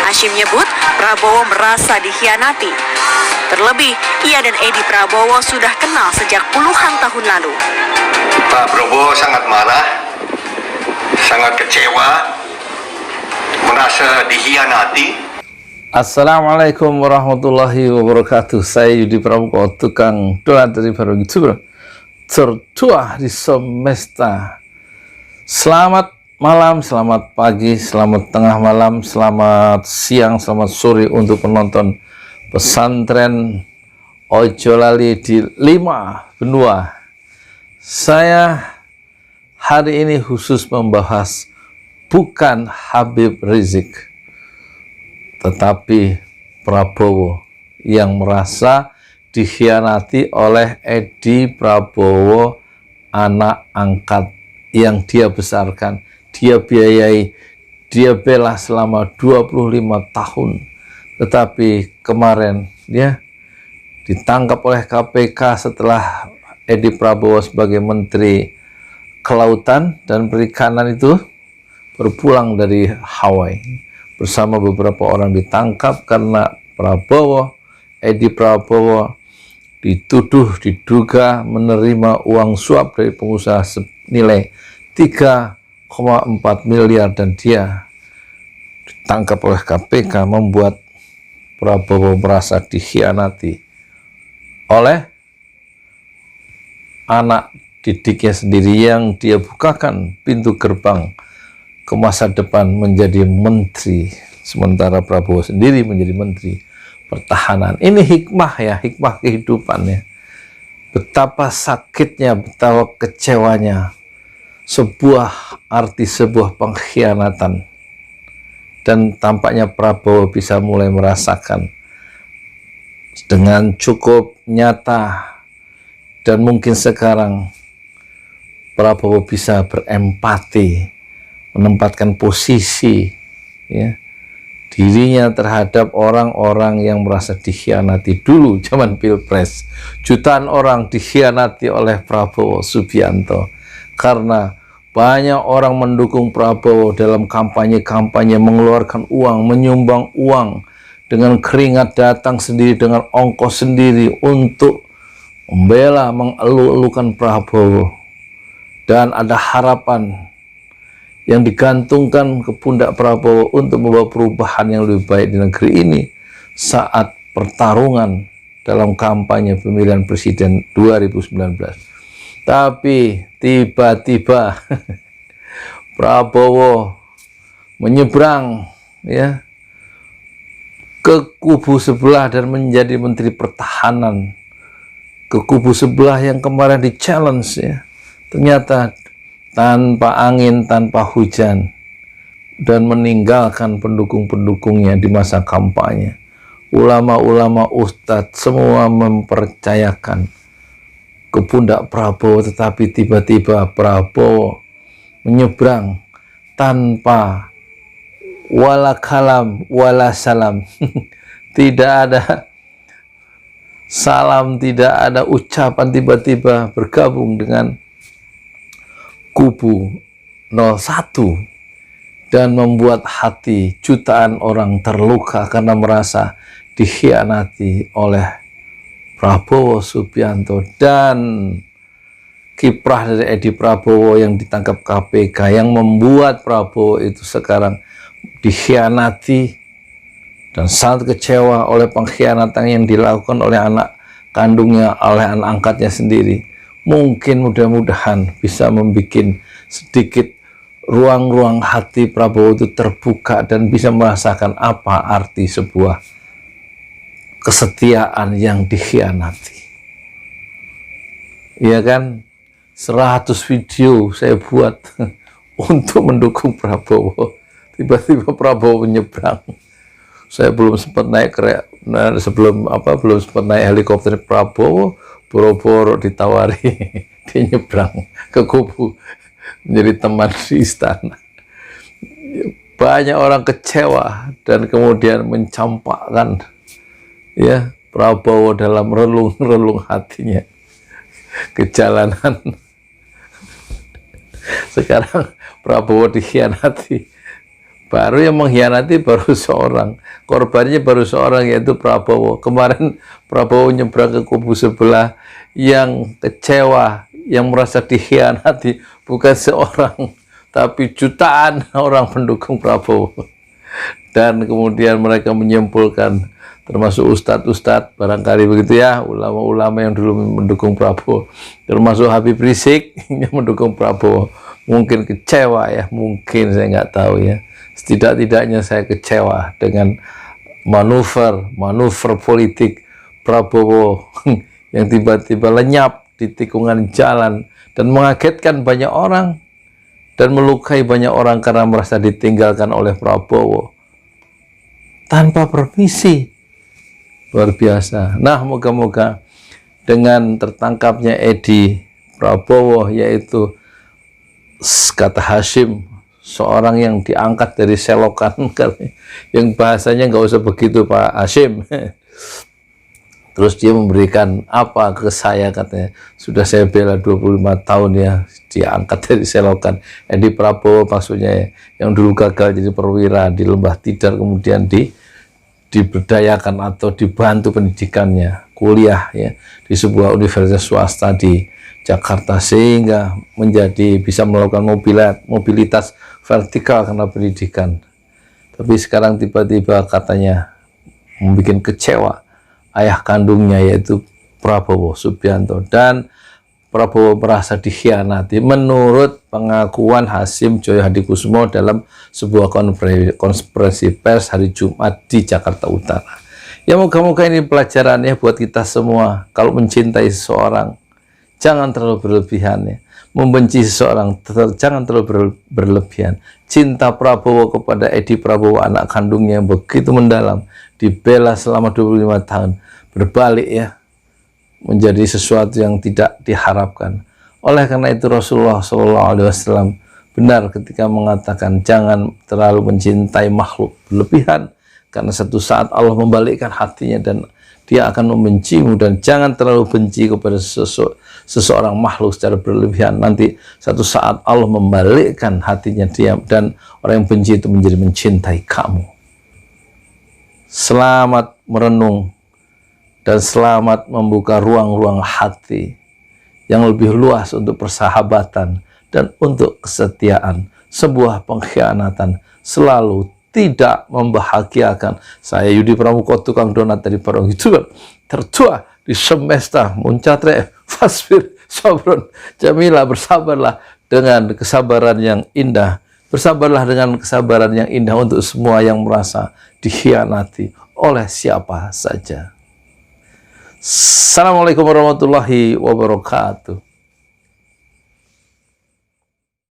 Hashim menyebut Prabowo merasa dikhianati. Terlebih, ia dan Edi Prabowo sudah kenal sejak puluhan tahun lalu. Pak Prabowo sangat marah, sangat kecewa, merasa dikhianati. Assalamualaikum warahmatullahi wabarakatuh. Saya Yudi Pramuko, tukang doa dari para YouTuber tertua di semesta. Selamat malam, selamat pagi, selamat tengah malam, selamat siang, selamat sore untuk penonton pesantren Ojo Lali di 5 benua. Saya hari ini khusus membahas bukan Habib Rizik, tetapi Prabowo yang merasa dikhianati oleh Edi Prabowo, anak angkat yang dia besarkan, dia biayai, dia bela selama 25 tahun. Tetapi kemarin dia ditangkap oleh KPK setelah Edi Prabowo sebagai Menteri Kelautan dan Perikanan itu berpulang dari Hawaii bersama beberapa orang ditangkap karena Edi Prabowo diduga menerima uang suap dari pengusaha senilai 3,4 miliar dan dia ditangkap oleh KPK, membuat Prabowo merasa dikhianati oleh anak didiknya sendiri yang dia bukakan pintu gerbang ke masa depan menjadi menteri, sementara Prabowo sendiri menjadi menteri pertahanan. Ini hikmah ya, hikmah kehidupannya. Betapa sakitnya, betapa kecewanya sebuah pengkhianatan. Dan tampaknya Prabowo bisa mulai merasakan dengan cukup nyata, dan mungkin sekarang Prabowo bisa berempati, menempatkan posisi ya, dirinya terhadap orang-orang yang merasa dikhianati. Dulu zaman Pilpres, jutaan orang dikhianati oleh Prabowo Subianto karena banyak orang mendukung Prabowo dalam kampanye-kampanye, mengeluarkan uang, menyumbang uang dengan keringat, datang sendiri dengan ongkos sendiri untuk membela, mengeluh-elukan Prabowo. Dan ada harapan yang digantungkan ke pundak Prabowo untuk membawa perubahan yang lebih baik di negeri ini saat pertarungan dalam kampanye pemilihan presiden 2019. Tapi tiba-tiba Prabowo menyeberang ya ke kubu sebelah dan menjadi menteri pertahanan, ke kubu sebelah yang kemarin di challenge ya, ternyata tanpa angin, tanpa hujan, dan meninggalkan pendukung-pendukungnya di masa kampanye. Ulama-ulama, ustadz, semua mempercayakan ke pundak Prabowo, tetapi tiba-tiba Prabowo menyeberang tanpa wala kalam, wala salam. Tidak ada salam, tidak ada ucapan, tiba-tiba bergabung dengan kubu 01 dan membuat hati jutaan orang terluka karena merasa dikhianati oleh Prabowo Subianto. Dan kiprah dari Edi Prabowo yang ditangkap KPK yang membuat Prabowo itu sekarang dikhianati dan sangat kecewa oleh pengkhianatan yang dilakukan oleh anak kandungnya, oleh anak angkatnya sendiri. Mungkin mudah-mudahan bisa membuat sedikit ruang-ruang hati Prabowo itu terbuka dan bisa merasakan apa arti sebuah kesetiaan yang dikhianati. Iya kan? 100 video saya buat untuk mendukung Prabowo. Tiba-tiba Prabowo menyeberang. Saya belum sempat naik belum sempat naik helikopter Prabowo, boro-boro ditawari dia nyebrang ke kubu menjadi teman di istana. Banyak orang kecewa dan kemudian mencampakkan ya Prabowo dalam relung-relung hatinya ke jalanan. Sekarang Prabowo dikhianati, Baru yang mengkhianati baru seorang, korbannya baru seorang, yaitu Prabowo. Kemarin Prabowo nyebrang ke kubu sebelah, yang kecewa, yang merasa dikhianati bukan seorang, tapi jutaan orang pendukung Prabowo. Dan kemudian mereka menyimpulkan, termasuk ustadz-ustadz, barangkali begitu ya, ulama-ulama yang dulu mendukung Prabowo, termasuk Habib Rizik yang mendukung Prabowo, mungkin kecewa ya, mungkin, saya nggak tahu ya. Setidak-tidaknya saya kecewa dengan manuver politik Prabowo yang tiba-tiba lenyap di tikungan jalan dan mengagetkan banyak orang dan melukai banyak orang karena merasa ditinggalkan oleh Prabowo tanpa permisi. Luar biasa. Nah, moga-moga dengan tertangkapnya Edi Prabowo, yaitu kata Hasyim, seorang yang diangkat dari selokan, yang bahasanya nggak usah begitu Pak Hasyim. Terus dia memberikan apa ke saya, katanya, sudah saya bela 25 tahun ya, diangkat dari selokan. Edi Prabowo maksudnya ya, yang dulu gagal jadi perwira di Lembah Tidar, kemudian diberdayakan atau dibantu pendidikannya, kuliah ya di sebuah universitas swasta di Jakarta, sehingga menjadi bisa melakukan mobilitas vertikal karena pendidikan. Tapi sekarang tiba-tiba katanya membuat kecewa ayah kandungnya, yaitu Prabowo Subianto, dan Prabowo merasa dikhianati menurut pengakuan Hasyim Joyo Hadikusumo dalam sebuah konferensi pers hari Jumat di Jakarta Utara. Ya, moga-moga ini pelajarannya buat kita semua. Kalau mencintai seseorang, jangan terlalu berlebihan ya. Membenci seseorang, jangan terlalu berlebihan. Cinta Prabowo kepada Edi Prabowo, anak kandungnya, yang begitu mendalam, dibela selama 25 tahun, berbalik ya, menjadi sesuatu yang tidak diharapkan. Oleh karena itu Rasulullah SAW benar ketika mengatakan jangan terlalu mencintai makhluk berlebihan, karena satu saat Allah membalikkan hatinya dan dia akan membencimu. Dan jangan terlalu benci kepada seseorang makhluk secara berlebihan, nanti satu saat Allah membalikkan hatinya dia, dan orang yang benci itu menjadi mencintai kamu. Selamat merenung dan selamat membuka ruang-ruang hati yang lebih luas untuk persahabatan dan untuk kesetiaan. Sebuah pengkhianatan selalu tidak membahagiakan. Saya Yudi Pramuko, tukang donat dari Parung Hidup, tertua di semesta muncatre fasbir sabron jamila. Bersabarlah dengan kesabaran yang indah, bersabarlah dengan kesabaran yang indah untuk semua yang merasa dikhianati oleh siapa saja. Assalamualaikum warahmatullahi wabarakatuh.